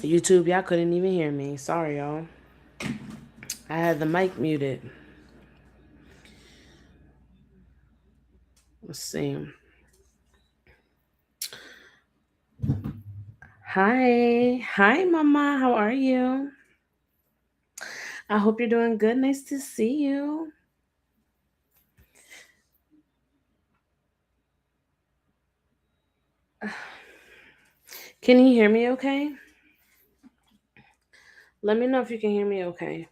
YouTube, y'all couldn't even hear me. Sorry, y'all. I had the mic muted. Let's see. Hi. Hi, Mama. How are you? I hope you're doing good. Nice to see you. Can you hear me okay? Let me know if you can hear me okay.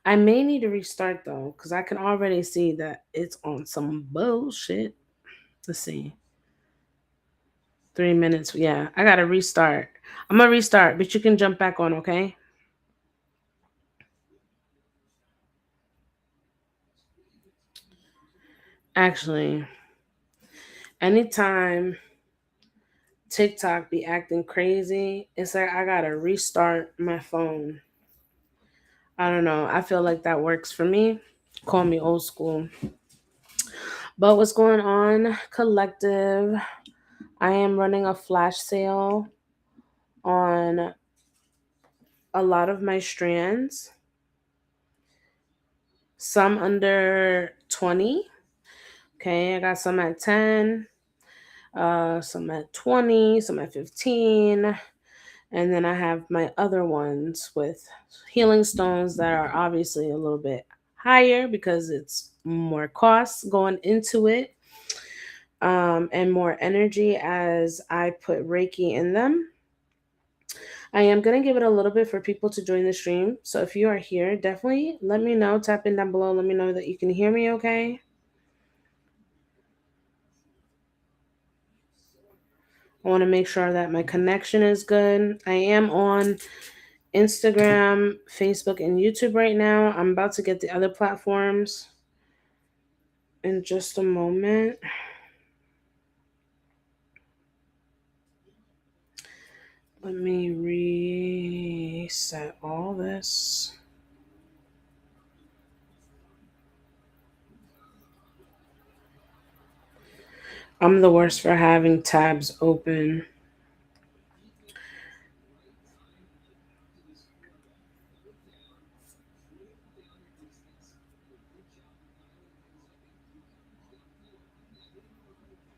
I may need to restart though, because I can already see that it's on some bullshit. Let's see. 3 minutes. Yeah, I gotta restart. I'm gonna restart, but you can jump back on, okay? Actually, anytime TikTok be acting crazy, it's like I gotta restart my phone. I don't know. I feel like that works for me. Call me old school. But what's going on, collective? I am running a flash sale on a lot of my strands, some under 20. Okay, I got some at 10, some at 20, some at 15. And then I have my other ones with healing stones that are obviously a little bit higher because it's more costs going into it, and more energy as I put Reiki in them. I am going to give it a little bit for people to join the stream. So if you are here, definitely let me know. Tap in down below. Let me know that you can hear me okay. I want to make sure that my connection is good. I am on Instagram, Facebook, and YouTube right now. I'm about to get the other platforms in just a moment. Let me reset all this. I'm the worst for having tabs open.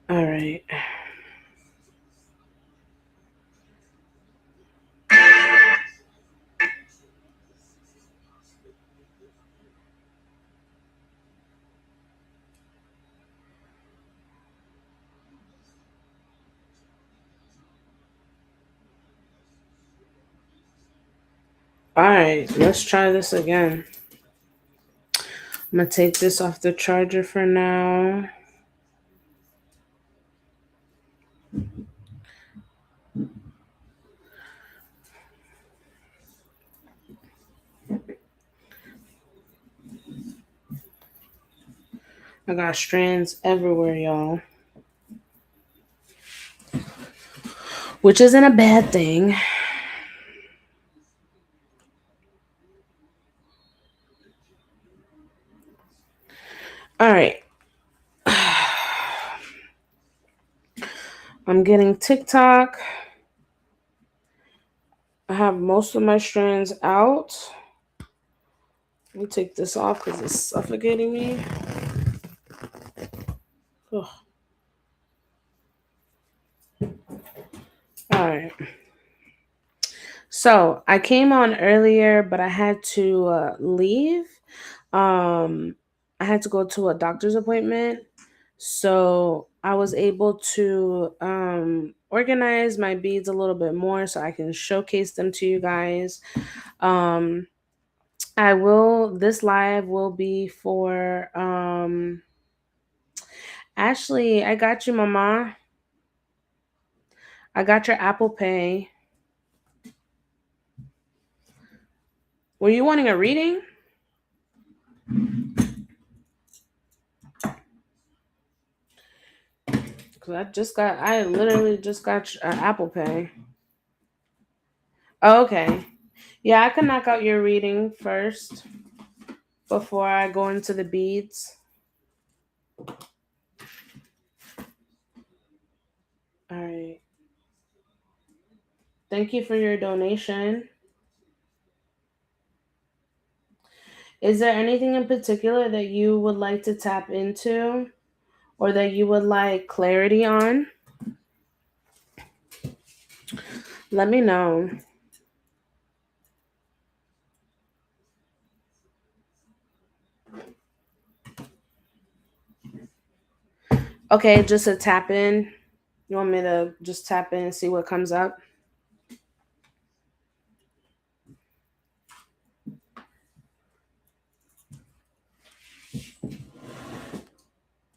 All right. All right, let's try this again. I'm going to take this off the charger for now. I got strands everywhere, y'all. Which isn't a bad thing. All right. I'm getting TikTok. I have most of my strands out. Let me take this off because it's suffocating me. Ugh. All right. So I came on earlier, but I had to leave. I had to go to a doctor's appointment. So I was able to organize my beads a little bit more so I can showcase them to you guys. This live will be for Ashley. I got you, Mama. I got your Apple Pay. Were you wanting a reading? Because I literally just got Apple Pay. Oh, okay. Yeah, I can knock out your reading first before I go into the beads. All right. Thank you for your donation. Is there anything in particular that you would like to tap into or that you would like clarity on? Let me know. Okay, just a tap in. You want me to just tap in and see what comes up?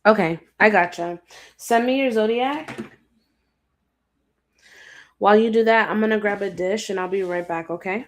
Okay, I gotcha. Send me your zodiac. While you do that, I'm gonna grab a dish and I'll be right back, okay?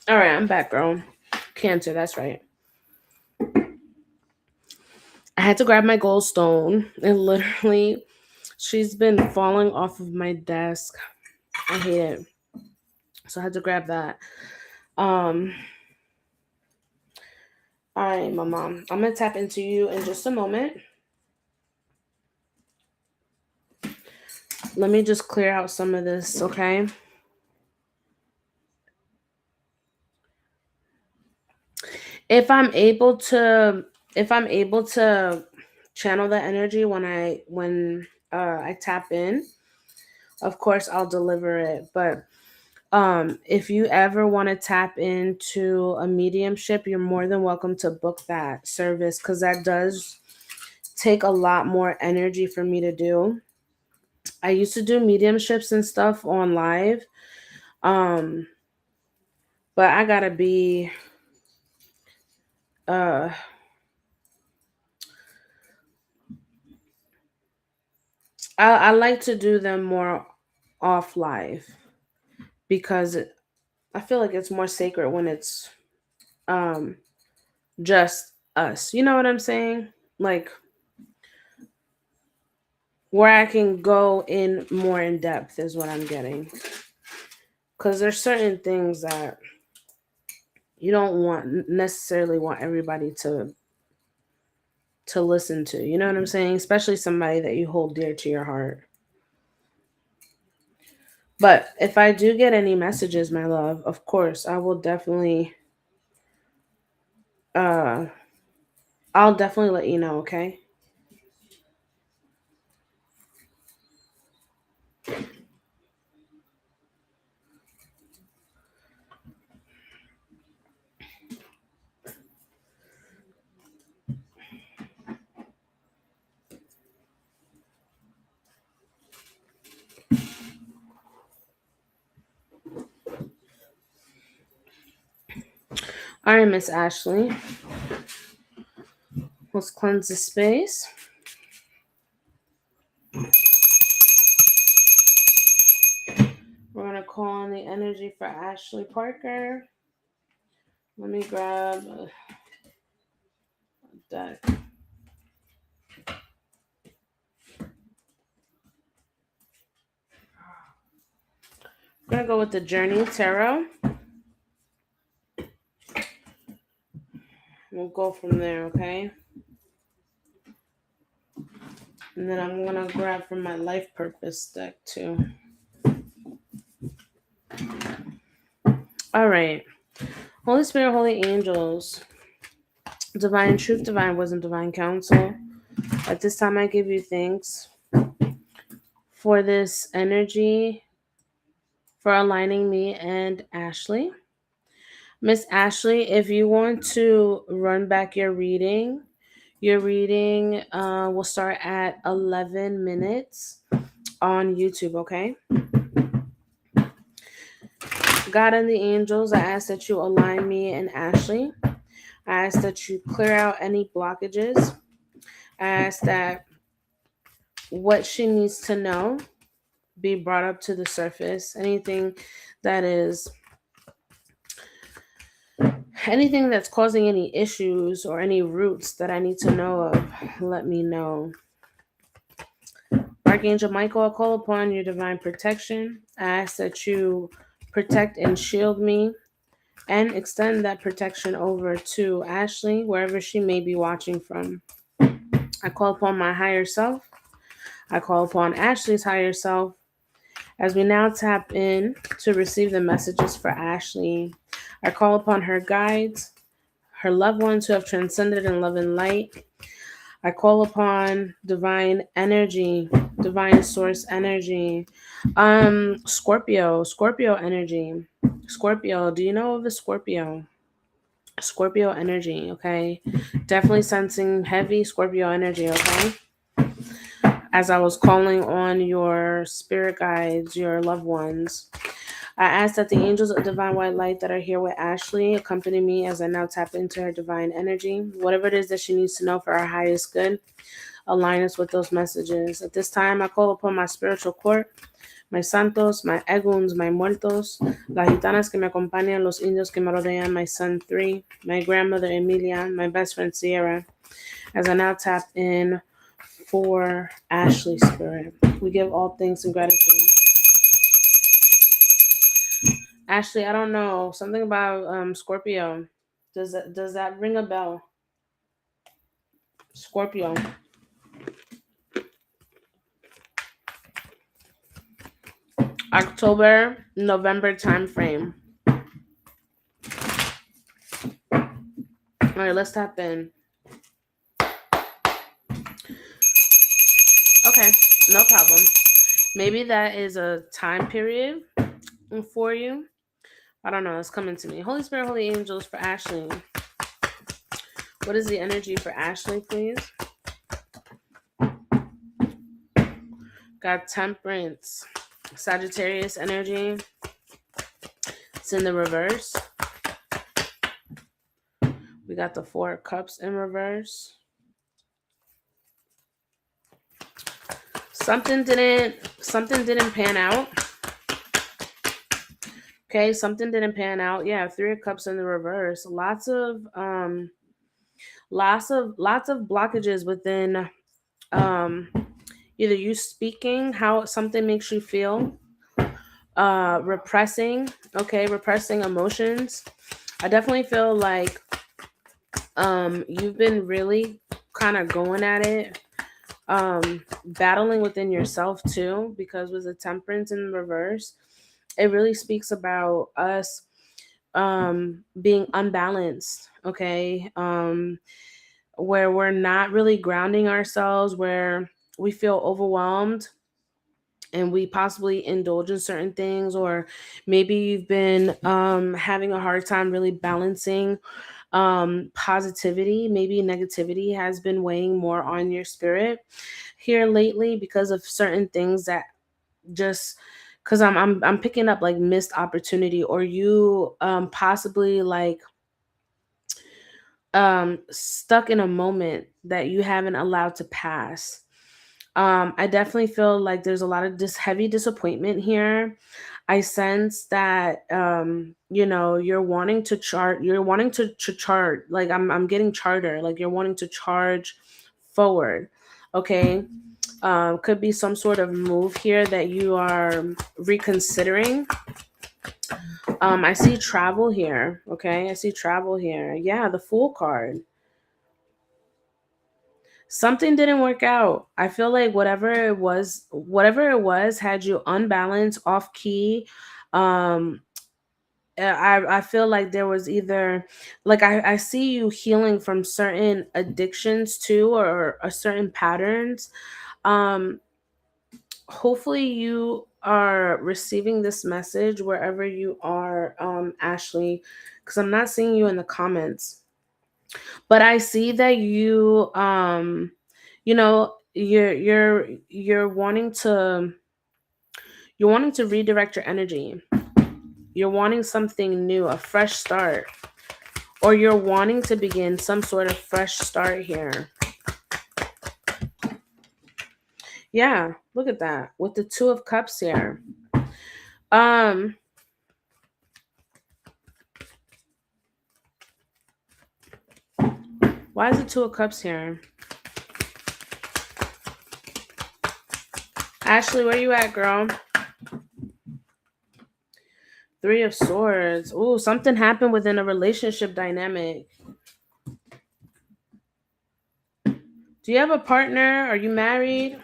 All right, I'm back, girl. Cancer, that's right. I had to grab my gold stone. And literally, she's been falling off of my desk. I hate it. So I had to grab that. Um, all right, my mom. I'm gonna tap into you in just a moment. Let me just clear out some of this, okay? If I'm able to if I'm able to channel the energy when I tap in, of course I'll deliver it. But if you ever want to tap into a mediumship, you're more than welcome to book that service because that does take a lot more energy for me to do. I used to do mediumships and stuff on live. Um, but I gotta be uh I like to do them more off live because I feel like it's more sacred when it's um just us. You know what I'm saying? Like where I can go in more in depth is what I'm getting. Cuz there's certain things that you don't want necessarily want everybody to listen to. You know what I'm saying? Especially somebody that you hold dear to your heart. But if I do get any messages, my love, of course, I will definitely uh I'll definitely let you know, okay? All right, Miss Ashley. Let's cleanse the space. We're gonna call on the energy for Ashley Parker. Let me grab a deck. I'm gonna go with the Journey Tarot. We'll go from there, okay? And then I'm gonna grab from my Life Purpose deck too. All right. Holy Spirit, Holy Angels, Divine Truth, Divine Wisdom, Divine Counsel. At this time, I give you thanks for this energy for aligning me and Ashley. Miss Ashley, if you want to run back your reading will start at 11 minutes on YouTube, okay? God and the angels, I ask that you align me and Ashley. I ask that you clear out any blockages. I ask that what she needs to know be brought up to the surface. That is anything that's causing any issues or any roots that I need to know of, let me know. Archangel Michael, I call upon your divine protection. I ask that you protect and shield me and extend that protection over to Ashley, wherever she may be watching from. I call upon my higher self. I call upon Ashley's higher self as we now tap in to receive the messages for Ashley. I call upon her guides, her loved ones who have transcended in love and light. I call upon divine energy, divine source energy. Scorpio energy. Scorpio, do you know of the Scorpio? Scorpio energy, okay? Definitely sensing heavy Scorpio energy, okay? As I was calling on your spirit guides, your loved ones, I ask that the angels of divine white light that are here with Ashley accompany me as I now tap into her divine energy. Whatever it is that she needs to know for our highest good, align us with those messages. At this time, I call upon my spiritual court, my santos, my eguns, my muertos, las gitanas que me acompañan, los indios que me rodean, my son 3, my grandmother Emilia, my best friend Sierra, as I now tap in for Ashley Spirit. We give all thanks and gratitude. Ashley, I don't know. Something about Scorpio. Does that ring a bell? Scorpio. October, November time frame. All right, let's tap in. Okay, no problem. Maybe that is a time period for you. I don't know. It's coming to me. Holy Spirit, Holy Angels for Ashley. What is the energy for Ashley, please? Got Temperance. Sagittarius energy. It's in the reverse. We got the 4 of Cups in reverse. Something didn't pan out. Okay, something didn't pan out. Yeah, 3 of Cups in the reverse. Lots of blockages within either you speaking, how something makes you feel, repressing emotions. I definitely feel like you've been really kind of going at it, battling within yourself too, because with the Temperance in reverse, it really speaks about us being unbalanced, okay? Where we're not really grounding ourselves, where we feel overwhelmed and we possibly indulge in certain things, or maybe you've been having a hard time really balancing positivity. Maybe negativity has been weighing more on your spirit here lately because of certain things that just because I'm picking up like missed opportunity, or you possibly like stuck in a moment that you haven't allowed to pass. I definitely feel like there's a lot of heavy disappointment here. I sense that you're wanting to chart, like I'm getting charter, like you're wanting to charge forward. Okay. Could be some sort of move here that you are reconsidering. I see travel here. Okay, I see travel here. Yeah, the Fool card. Something didn't work out. I feel like whatever it was had you unbalanced, off key. Um I feel like there was either like I see you healing from certain addictions too, or certain patterns. Um Hopefully you are receiving this message, wherever you are, Ashley, because I'm not seeing you in the comments, but I see that you know, you're wanting to redirect your energy. You're wanting something new, a fresh start, or you're wanting to begin some sort of fresh start here. Yeah, look at that with the Two of Cups here. Um, why is the Two of Cups here? Ashley, where you at, girl? Three of Swords. Ooh, something happened within a relationship dynamic. Do you have a partner? Are you married?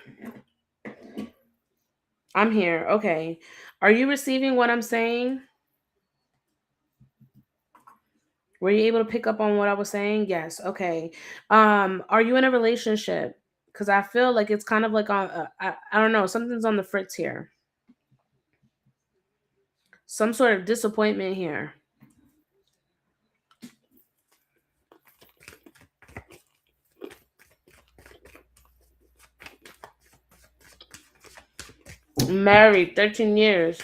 I'm here. Okay. Are you receiving what I'm saying? Were you able to pick up on what I was saying? Yes. Okay. Are you in a relationship? Because I feel like it's kind of like on. I don't know. Something's on the fritz here. Some sort of disappointment here. Married 13 years.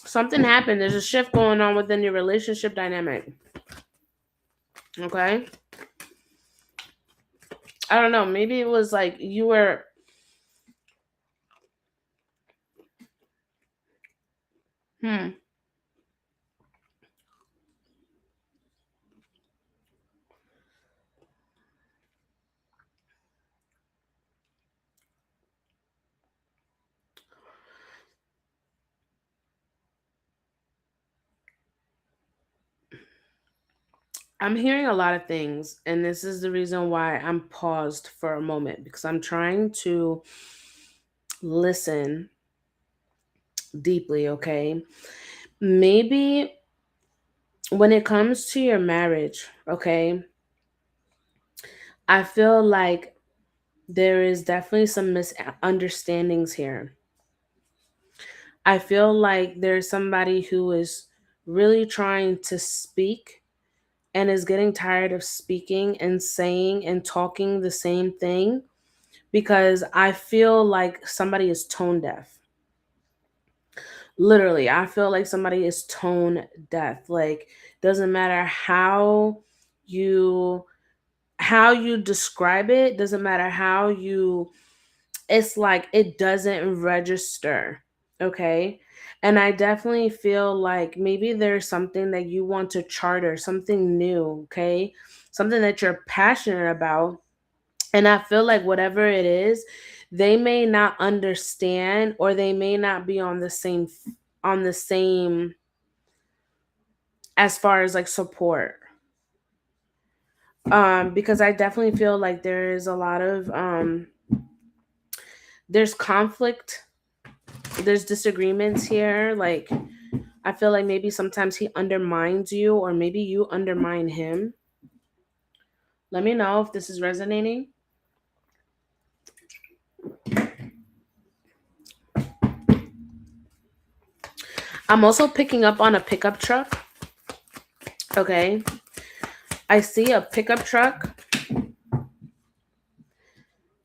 Something happened. There's a shift going on within your relationship dynamic. Okay. I don't know. Maybe it was like you were. Hmm. I'm hearing a lot of things, and this is the reason why I'm paused for a moment because I'm trying to listen deeply, okay? Maybe when it comes to your marriage, okay, I feel like there is definitely some misunderstandings here. I feel like there's somebody who is really trying to speak and is getting tired of speaking and saying and talking the same thing because I feel like somebody is tone deaf. Literally, I feel like somebody is tone deaf. Like doesn't matter you how you describe it, doesn't matter how you it's like it doesn't register. Okay? And I definitely feel like maybe there's something that you want to charter, something new, okay? Something that you're passionate about. And I feel like whatever it is, they may not understand or they may not be on the same as far as like support. Because I definitely feel like there is a lot of there's conflict, there's disagreements here. Like I feel like maybe sometimes he undermines you or maybe you undermine him. Let me know if this is resonating. I'm also picking up on a pickup truck. Okay. I see a pickup truck.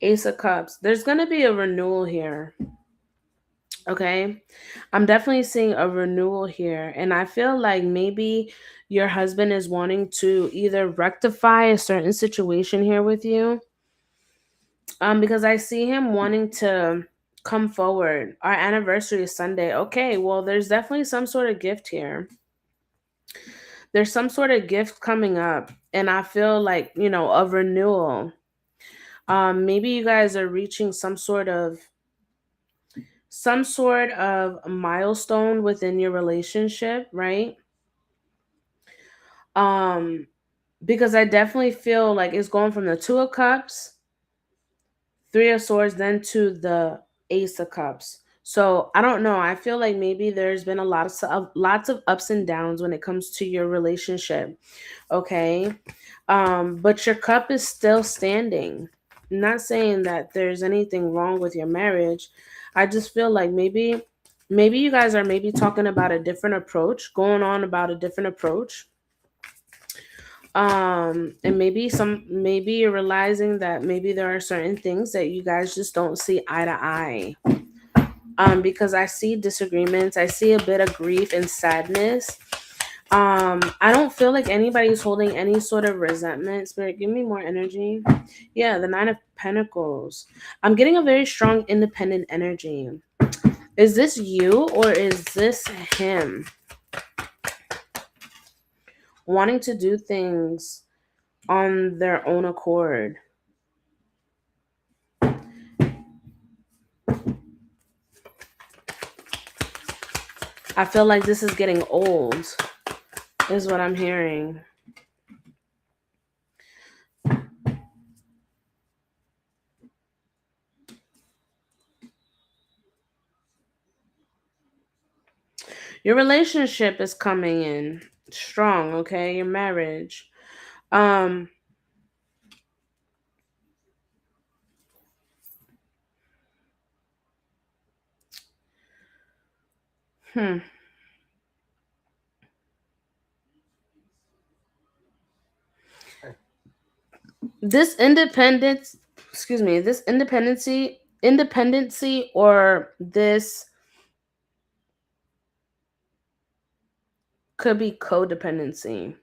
Ace of Cups. There's going to be a renewal here. Okay. I'm definitely seeing a renewal here. And I feel like maybe your husband is wanting to either rectify a certain situation here with you. Because I see him wanting to come forward. Our anniversary is Sunday. Okay, well, there's definitely some sort of gift here. There's some sort of gift coming up, and I feel like, a renewal. Maybe you guys are reaching some sort of milestone within your relationship, right? Um, because I definitely feel like it's going from the Two of Cups, Three of Swords, then to the Ace of Cups. So I don't know. I feel like maybe there's been a lots of ups and downs when it comes to your relationship. Okay. But your cup is still standing. not saying that there's anything wrong with your marriage. I just feel like maybe you guys are maybe talking about a different approach, going on about a different approach. And maybe you're realizing that maybe there are certain things that you guys just don't see eye to eye. Because I see disagreements, I see a bit of grief and sadness. I don't feel like anybody's holding any sort of resentment. Spirit, give me more energy. Yeah, the Nine of Pentacles. I'm getting a very strong independent energy. Is this you or is this him wanting to do things on their own accord? I feel like this is getting old, is what I'm hearing. Your relationship is coming in strong, okay? Your marriage. Um, hmm. This independence, excuse me, this independency, or this could be codependency.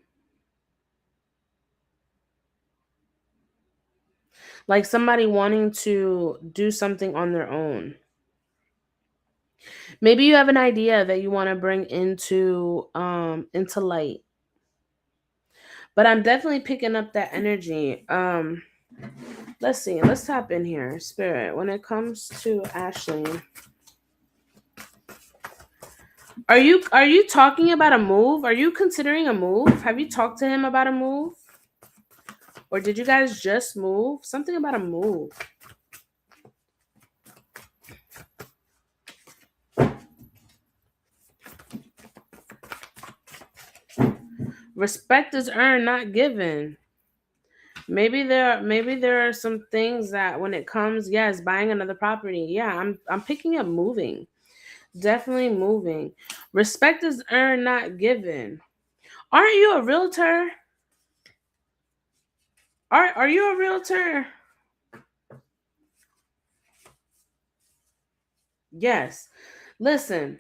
Like somebody wanting to do something on their own. Maybe you have an idea that you want to bring into light. But I'm definitely picking up that energy. Let's see. Let's tap in here, Spirit. When it comes to Ashley, are you talking about a move? Are you considering a move? Have you talked to him about a move? Or did you guys just move? Something about a move. Respect is earned, not given. Maybe there are some things that when it comes, yes, buying another property. Yeah, I'm picking up moving. Definitely moving. Respect is earned, not given. Aren't you a realtor? Are you a realtor? Yes. Listen.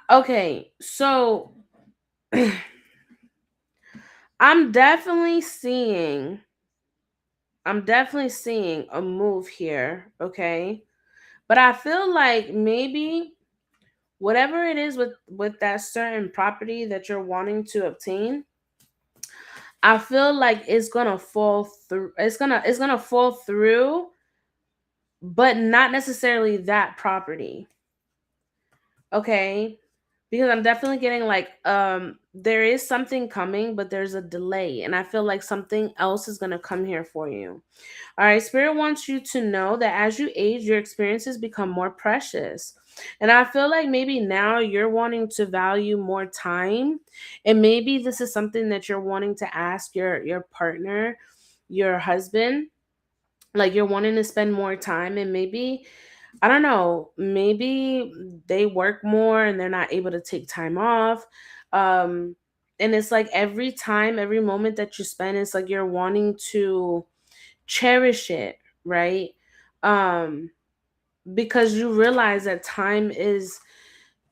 Okay, so I'm definitely seeing I'm definitely seeing a move here, okay? But I feel like maybe whatever it is with that certain property that you're wanting to obtain, I feel like it's going to fall through. It's going to fall through, but not necessarily that property. Okay? Because I'm definitely getting like there is something coming, but there's a delay, and I feel like something else is going to come here for you. All right, Spirit wants you to know that as you age, your experiences become more precious. And I feel like maybe now you're wanting to value more time. And maybe this is something that you're wanting to ask your partner, your husband. Like you're wanting to spend more time, and maybe I don't know, maybe they work more and they're not able to take time off. Um and it's like every time, every moment that you spend, it's like you're wanting to cherish it, right? um because you realize that time is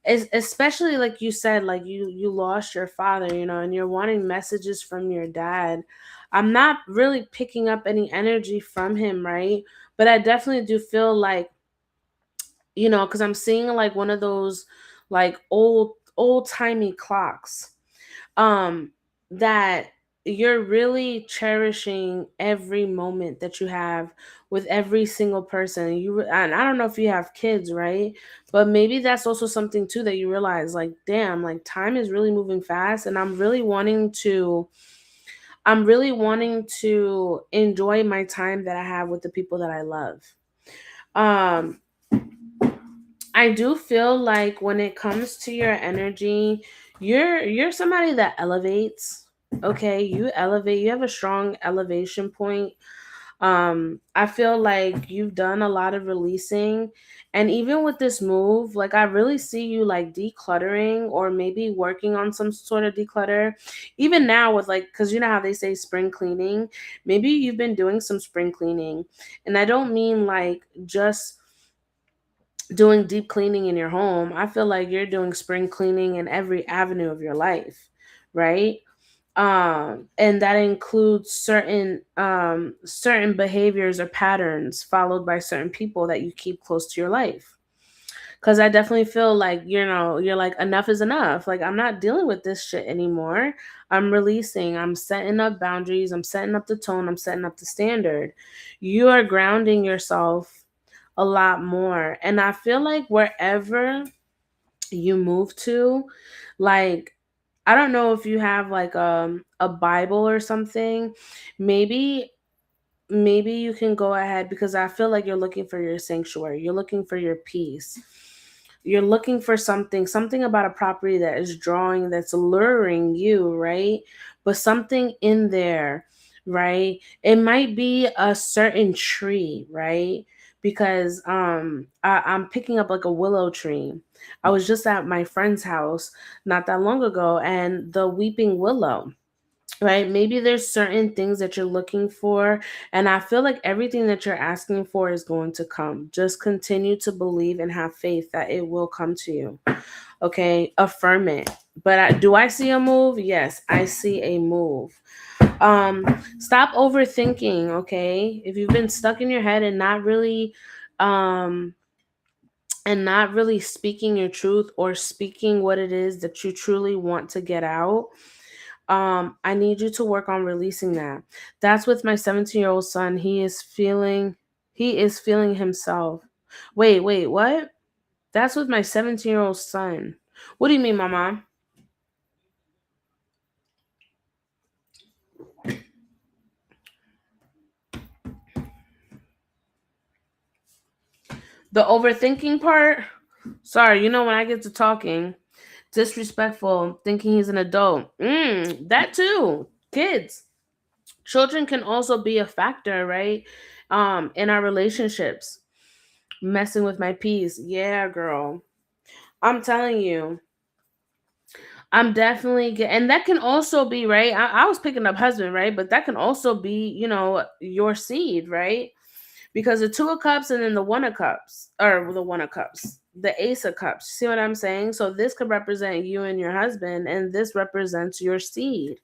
especially like you said, like you lost your father, and you're wanting messages from your dad. I'm not really picking up any energy from him, right? But I definitely do feel like, because I'm seeing like one of those like old timey clocks, um that you're really cherishing every moment that you have with every single person. And I don't know if you have kids, right? But maybe that's also something too that you realize, like, damn, like time is really moving fast, and I'm really wanting to enjoy my time that I have with the people that I love. um I do feel like when it comes to your energy, you're somebody that elevates. Okay, you elevate. You have a strong elevation point. I feel like you've done a lot of releasing, and even with this move, like I really see you like decluttering or maybe working on some sort of declutter. Even now with like, cuz you know how they say spring cleaning, maybe you've been doing some spring cleaning. And I don't mean like just doing deep cleaning in your home. I feel like you're doing spring cleaning in every avenue of your life, right? And that includes certain behaviors or patterns followed by certain people that you keep close to your life. Because I definitely feel like, you're like, enough is enough. Like, I'm not dealing with this shit anymore. I'm releasing, I'm setting up boundaries, I'm setting up the tone, I'm setting up the standard. You are grounding yourself a lot more. And I feel like wherever you move to, like, I don't know if you have like a Bible or something. Maybe maybe you can go ahead, because I feel like you're looking for your sanctuary. You're looking for your peace. You're looking for something about a property that is drawing, that's luring you, right? But something in there, right? It might be a certain tree, right? Because I'm picking up like a willow tree. I was just at my friend's house not that long ago, and the weeping willow, right? Maybe there's certain things that you're looking for, and I feel like everything that you're asking for is going to come. Just continue to believe and have faith that it will come to you. Okay, affirm it. But do I see a move? Yes, I see a move. Stop overthinking. Okay, if you've been stuck in your head um and not really speaking your truth or speaking what it is that you truly want to get out, I need you to work on releasing that. That's with my 17-year-old son. He is feeling himself. Wait, what? That's with my 17-year-old son. What do you mean, mama? The overthinking part? Sorry, when I get to talking, disrespectful, thinking he's an adult. That too. Kids. Children can also be a factor, right? In our relationships. Messing with my peace. Yeah, girl. I'm telling you. I'm definitely and that can also be, right. I was picking up husband, right, but that can also be, your seed, right? Because the two of cups and then the one of cups, or the one of cups, the ace of cups. See what I'm saying? So this could represent you and your husband, and this represents your seed,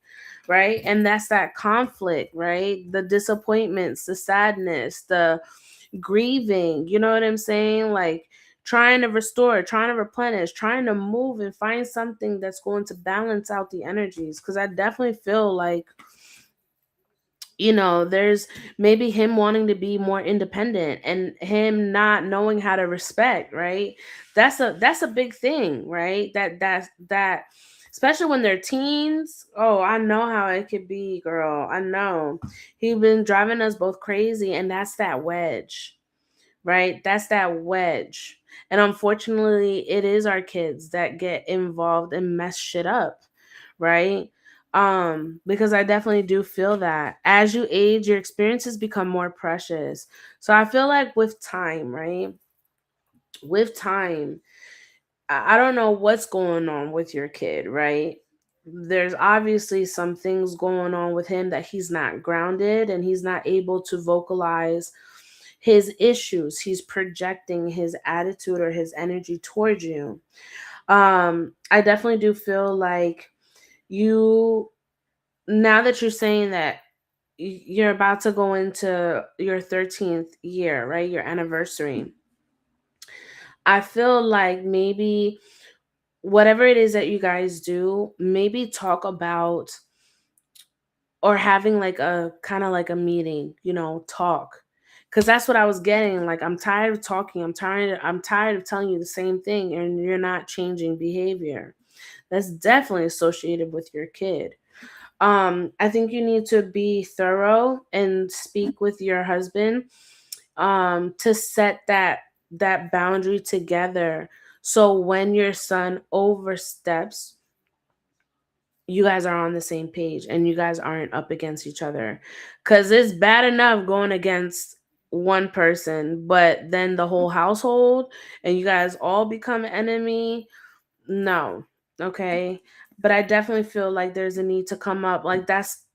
right? And that's that conflict, right? The disappointments, the sadness, the grieving, you know what I'm saying? Like trying to restore, trying to replenish, trying to move and find something that's going to balance out the energies. Because I definitely feel like, there's maybe him wanting to be more independent and him not knowing how to respect, right? That's a big thing, right? That especially when they're teens. Oh, I know how it could be, girl. I know. He's been driving us both crazy, and that's that wedge, right? That's that wedge. And unfortunately, it is our kids that get involved and mess shit up, right? Because I definitely do feel that as you age, your experiences become more precious. So I feel like with time, right? With time, I don't know what's going on with your kid, right? There's obviously some things going on with him that he's not grounded and he's not able to vocalize his issues. He's projecting his attitude or his energy towards you. I definitely do feel like you, now that you're saying that you're about to go into your 13th year, right? Your anniversary. I feel like maybe whatever it is that you guys do, maybe talk about, or having like a kind of like a meeting, talk. Cause that's what I was getting. Like, I'm tired of talking. I'm tired of telling you the same thing and you're not changing behavior. That's definitely associated with your kid. I think you need to be thorough and speak with your husband, to set that boundary together. So when your son oversteps, you guys are on the same page and you guys aren't up against each other. Because it's bad enough going against one person, but then the whole household and you guys all become enemy. No. Okay. But I definitely feel like there's a need to come up. Like that's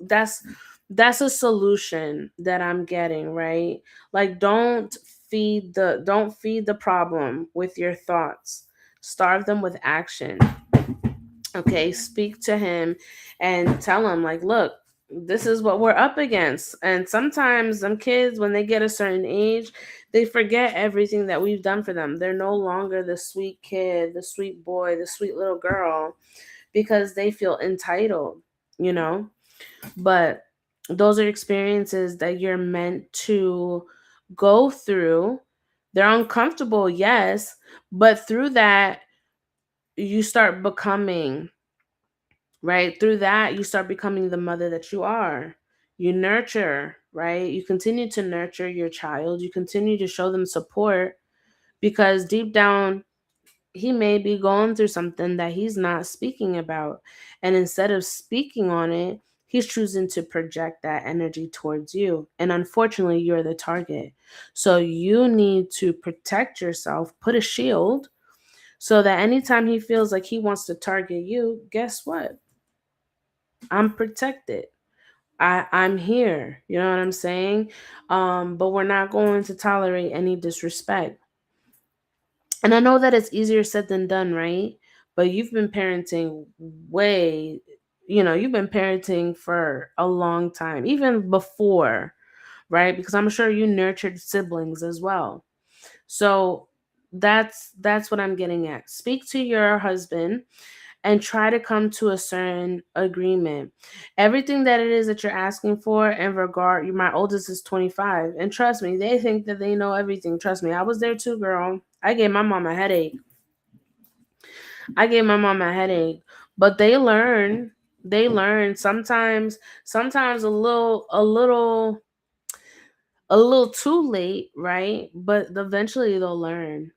a solution that I'm getting, right? Like don't feed the problem with your thoughts. Starve them with action. Okay, speak to him and tell him like, look, this is what we're up against. And sometimes some kids, when they get a certain age, they forget everything that we've done for them. They're no longer the sweet kid, the sweet boy, the sweet little girl, because they feel entitled, you know. But those are experiences that you're meant to go through. They're uncomfortable, yes, but through that you start becoming, right? Through that, you start becoming the mother that you are. You nurture, right? You continue to nurture your child. You continue to show them support because deep down, he may be going through something that he's not speaking about. And instead of speaking on it, he's choosing to project that energy towards you. And unfortunately, you're the target. So you need to protect yourself, put a shield so that anytime he feels like he wants to target you, guess what? I'm protected. I'm here. You know what I'm saying? But we're not going to tolerate any disrespect. And I know that it's easier said than done, right? But you've been parenting way, you've been parenting for a long time, even before, right? Because I'm sure you nurtured siblings as well. So that's what I'm getting at. Speak to your husband and try to come to a certain agreement. Everything that it is that you're asking for in regard, my oldest is 25, and trust me, they think that they know everything. Trust me, I was there too, girl. I gave my mom a headache. But they learn. They learn sometimes a little too late, right? But eventually they'll learn.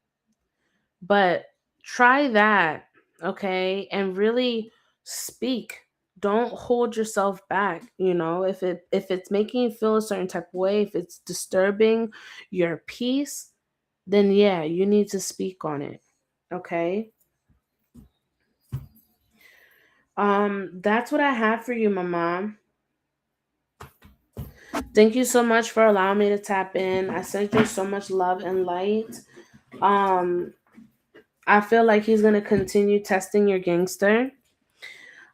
But try that, okay? And really speak. Don't hold yourself back, if it's making you feel a certain type of way, if it's disturbing your peace, then yeah, you need to speak on it. Okay? That's what I have for you, my mom. Thank you so much for allowing me to tap in. I sent you so much love and light. Um, I feel like he's gonna continue testing your gangster.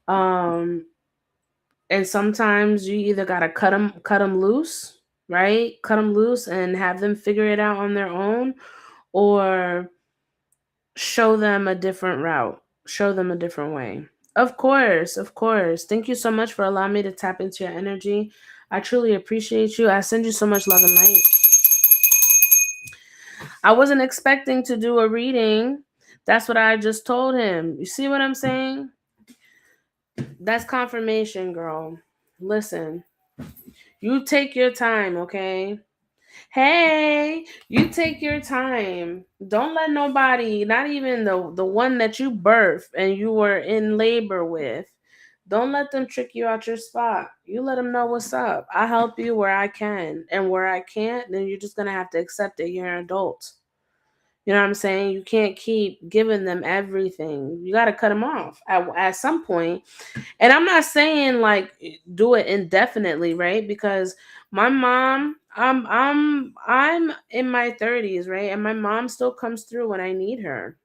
Um, and sometimes you either gotta cut them loose, right? Cut them loose and have them figure it out on their own, or show them a different route, show them a different way. Of course, of course. Thank you so much for allowing me to tap into your energy. I truly appreciate you. I send you so much love and light. I wasn't expecting to do a reading. That's what I just told him. You see what I'm saying? That's confirmation, girl. Listen, you take your time, okay? Hey, you take your time. Don't let nobody, not even the one that you birthed and you were in labor with, don't let them trick you out your spot. You let them know what's up. I help you where I can, and where I can't, then you're just gonna have to accept it. You're an adult. You know what I'm saying? You can't keep giving them everything. You got to cut them off at some point. And I'm not saying like do it indefinitely, right? Because my mom, I'm in my 30s, right? And my mom still comes through when I need her.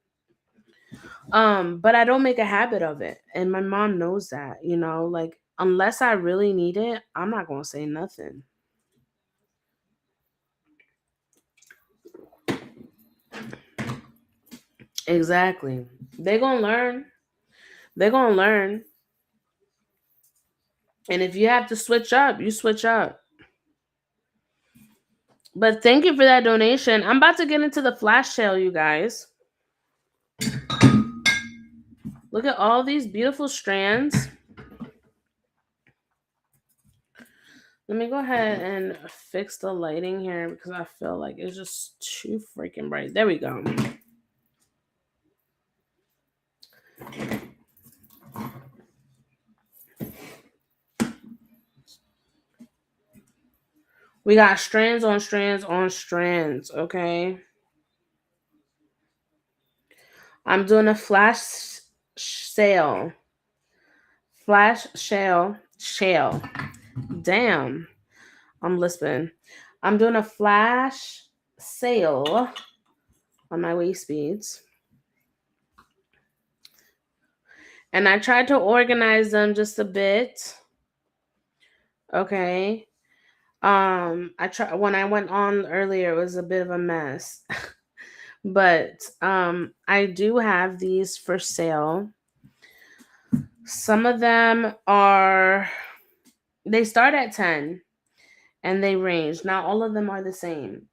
But I don't make a habit of it. And my mom knows that, like unless I really need it, I'm not going to say nothing. Exactly. They're going to learn. They're going to learn. And if you have to switch up, you switch up. But thank you for that donation. I'm about to get into the flash sale, you guys. Look at all these beautiful strands. Let me go ahead and fix the lighting here because I feel like it's just too freaking bright. There we go. We got strands on strands on strands, okay? I'm doing a sale. Flash sale. Damn, I'm lisping. I'm doing a flash sale on my waist beads. And I tried to organize them just a bit. Okay. I tried when I went on earlier, it was a bit of a mess. But I do have these for sale. Some of them are they start at 10 and they range. Not all of them are the same.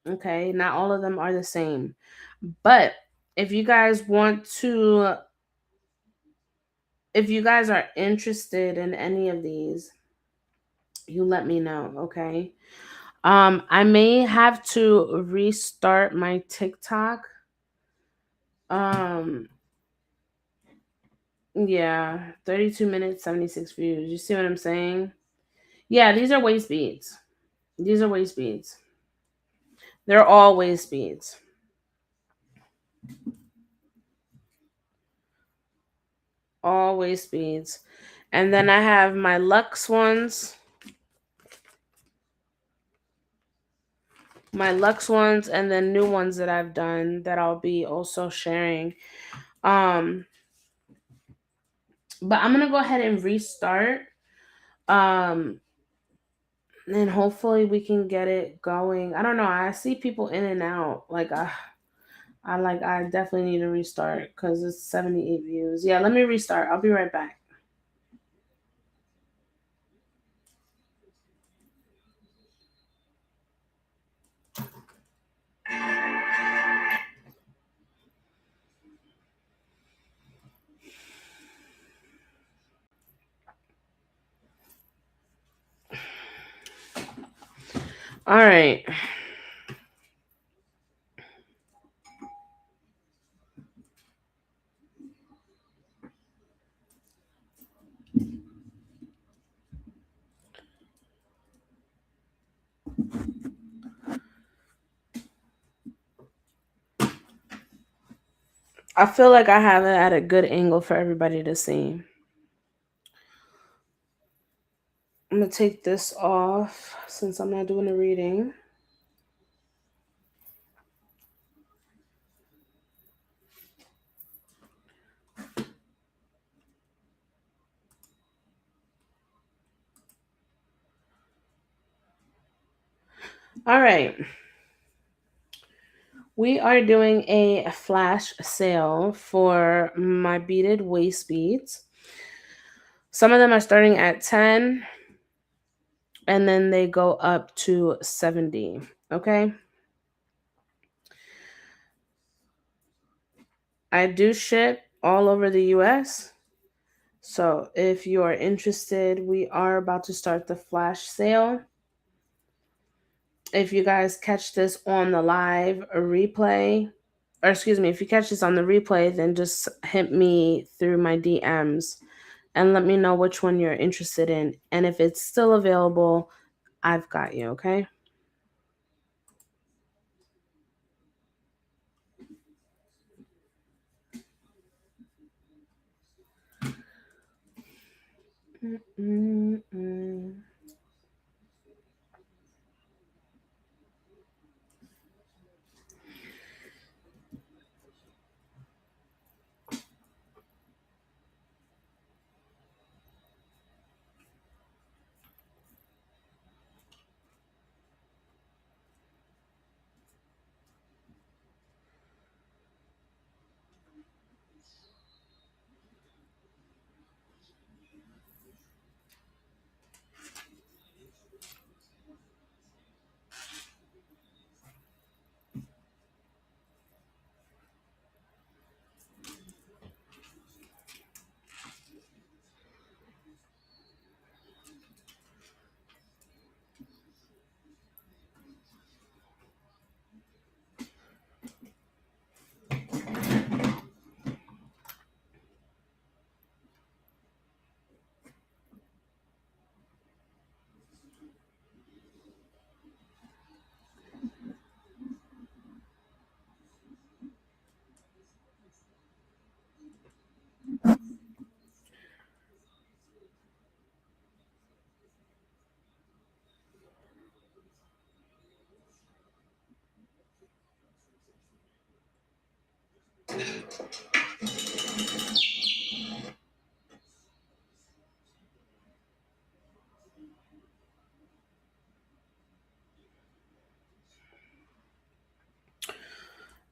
Okay? Not all of them are the same. But if you guys are interested in any of these, you let me know, okay? I may have to restart my TikTok. Um, yeah, 32 minutes, 76 views. You see what I'm saying? Yeah, these are waist beads. These are waist beads. They're all waist beads. All waist beads. And then I have my Luxe ones. My Luxe ones and then new ones that I've done that I'll be also sharing. Um, but I'm gonna go ahead and restart. Um, and hopefully we can get it going. I don't know. I see people in and out. I definitely need to restart because it's 78 views. Yeah, let me restart. I'll be right back. All right. I feel like I have it at a good angle for everybody to see. I'm gonna take this off since I'm not doing a reading. All right. We are doing a flash sale for my beaded waist beads. Some of them are starting at 10 and then they go up to 70. Okay. I do ship all over the US. So if you are interested, we are about to start the flash sale. If you guys catch this on the live replay, or excuse me, if you catch this on the replay, then just hit me through my DMs and let me know which one you're interested in. And if it's still available, I've got you, okay? Mm-mm-mm.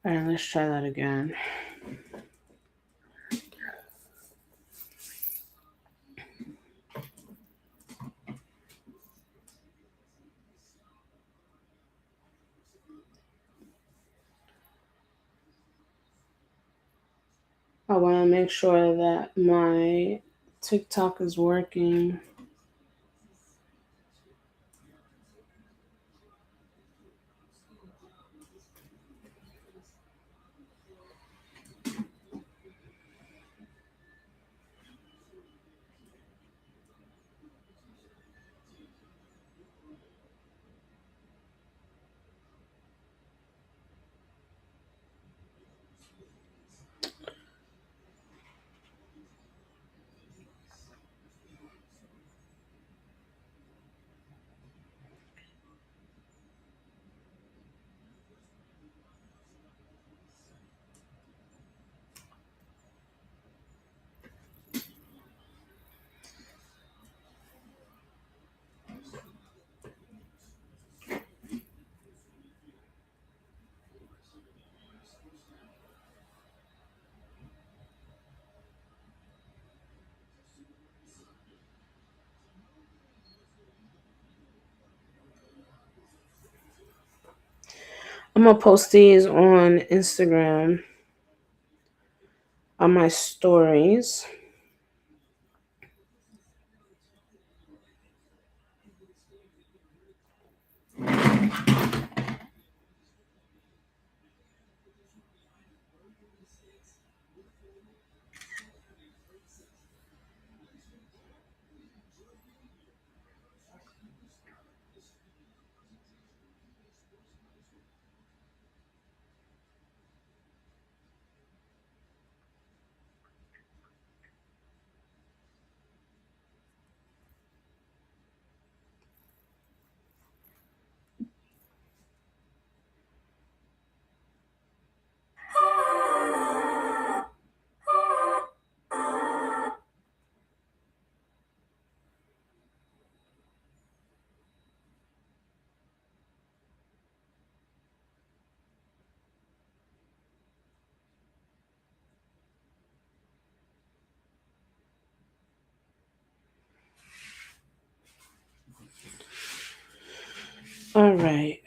All right, let's try that again. I want to make sure that my TikTok is working. I'm gonna post these on Instagram on my stories. All right.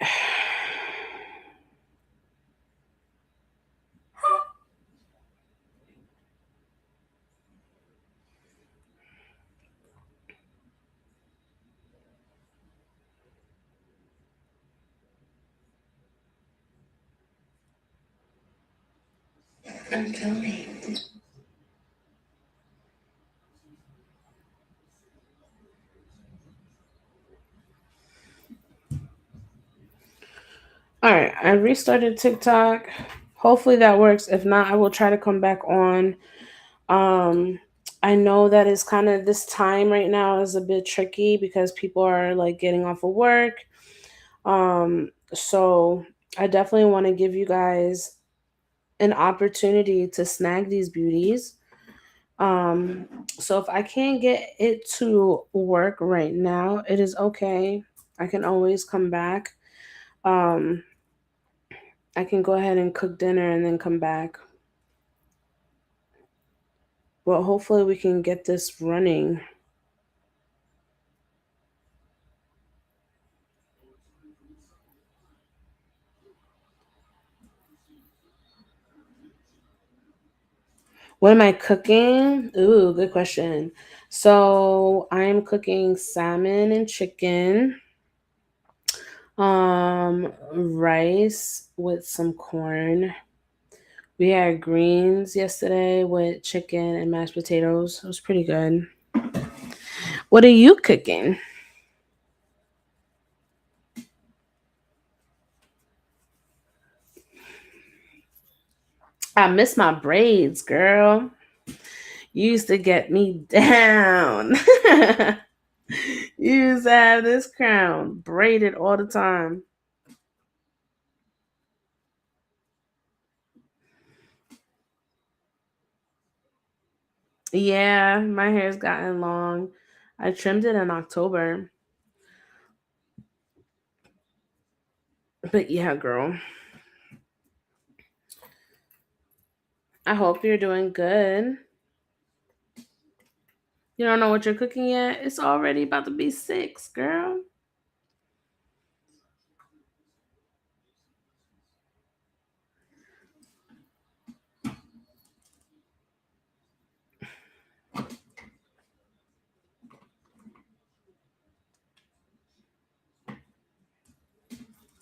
All right. I restarted TikTok. Hopefully that works. If not, I will try to come back on. Um, I know that it's kind of this time right now is a bit tricky because people are like getting off of work. So I definitely want to give you guys an opportunity to snag these beauties. So if I can't get it to work right now, it is okay. I can always come back. Um, I can go ahead and cook dinner and then come back. But hopefully we can get this running. What am I cooking? Ooh, good question. So I am cooking salmon and chicken, rice with some corn. We had greens yesterday with chicken and mashed potatoes. It was pretty good. What are you cooking? I miss my braids, girl. You used to get me down. You used to have this crown braided all the time. Yeah, my hair's gotten long. I trimmed it in October. But yeah, girl. I hope you're doing good. You don't know what you're cooking yet? It's already about to be 6, girl.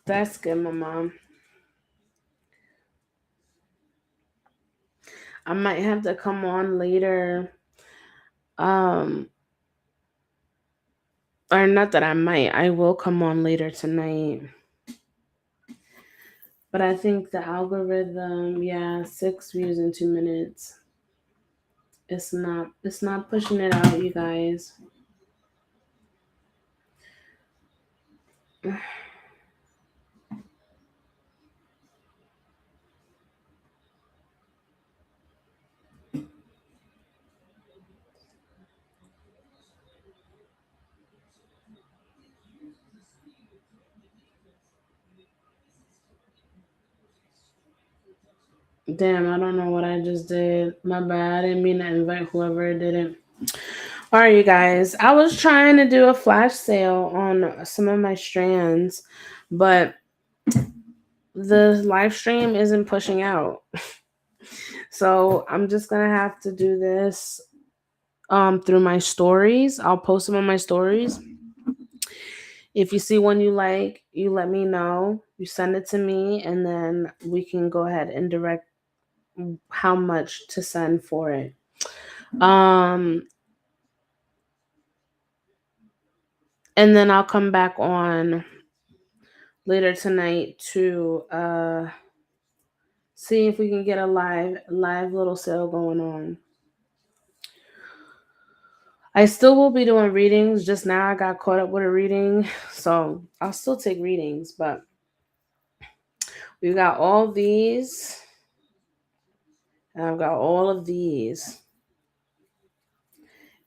That's good, my mom. I might have to come on later. Um, or not that I might. I will come on later tonight. But I think the algorithm, yeah, 6 views in 2 minutes. It's not pushing it out, you guys. Damn, I don't know what I just did. My bad. I didn't mean to invite whoever did it. All right, you guys. I was trying to do a flash sale on some of my strands, but the live stream isn't pushing out. So I'm just gonna have to do this through my stories. I'll post them on my stories. If you see one you like, you let me know. You send it to me, and then we can go ahead and direct how much to send for it. Um, and then I'll come back on later tonight to see if we can get a live little sale going on. I still will be doing readings. Just now I got caught up with a reading, so I'll still take readings, but we've got all these, and I've got all of these.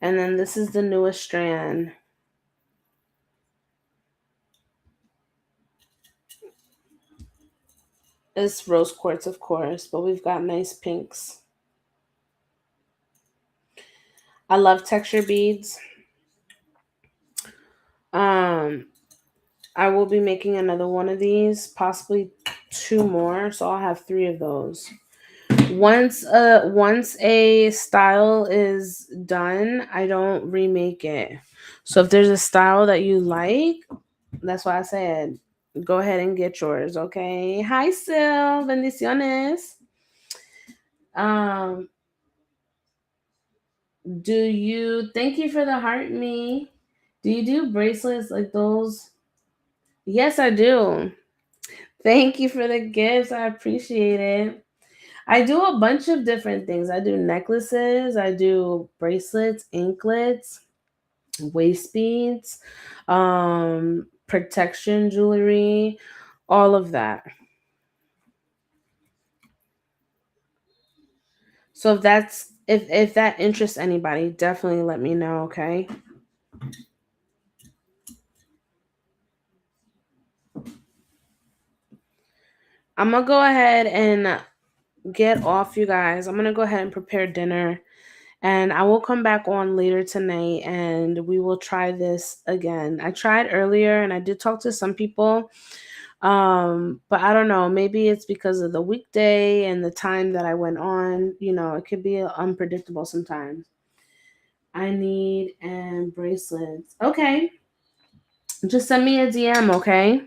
And then this is the newest strand. It's rose quartz, of course, but we've got nice pinks. I love texture beads. Um, I will be making another one of these, possibly 2 more, so I'll have 3 of those. Once a style is done, I don't remake it. So if there's a style that you like, that's why I said go ahead and get yours, okay? Hi Sil, bendiciones. Um, do you thank you for the heart me? Do you do bracelets like those? Yes, I do. Thank you for the gifts. I appreciate it. I do a bunch of different things. I do necklaces, I do bracelets, anklets, waist beads, protection jewelry, all of that. So if that interests anybody, definitely let me know, okay? I'm gonna go ahead and get off, you guys. I'm gonna go ahead and prepare dinner. And I will come back on later tonight and we will try this again. I tried earlier and I did talk to some people. But I don't know, maybe it's because of the weekday and the time that I went on. It could be unpredictable sometimes. I need and bracelets. Okay. Just send me a DM, okay?